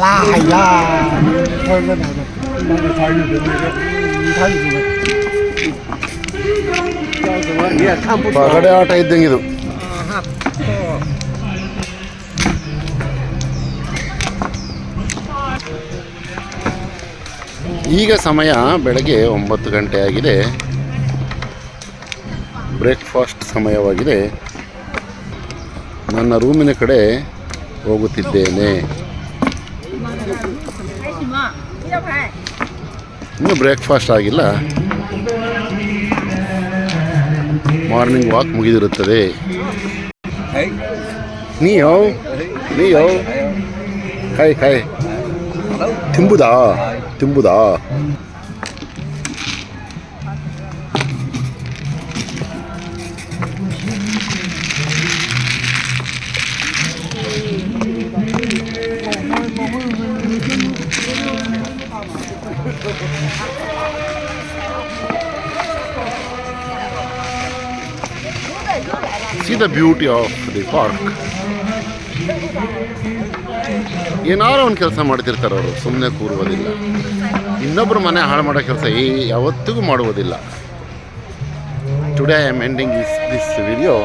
啦呀，他那个他语的那个他语的叫什么你也看不出来。 ಪಗಡೆ ಆಟ ಇದ್ದಂಗೆ ಇದು. ಈಗ ಸಮಯ ಬೆಳಗ್ಗೆ 9 ಗಂಟೆ ಆಗಿದೆ. ಬ್ರೇಕ್ಫಾಸ್ಟ್ ಸಮಯವಾಗಿದೆ. ನನ್ನ ರೂಮಿನ ಕಡೆ ಹೋಗುತ್ತಿದ್ದೇನೆ. ಇನ್ನೂ ಬ್ರೇಕ್ಫಾಸ್ಟ್ ಆಗಿಲ್ಲ. Morning walk ಮುಗಿದಿರುತ್ತದೆ. ನೀಯೋ ಕಾಯ್ ತಿಂಬುದಾ See the beauty of the park. ಏನಾರೋ ಒಂದು ಕೆಲಸ ಮಾಡ್ತಿರ್ತಾರೆ ಅವರು, ಸುಮ್ಮನೆ ಕೂರುವುದಿಲ್ಲ. ಇನ್ನೊಬ್ಬರು ಮನೆ ಹಾಳು ಮಾಡೋ ಕೆಲಸ ಯಾವತ್ತಿಗೂ ಮಾಡುವುದಿಲ್ಲ. Today I am ending this video.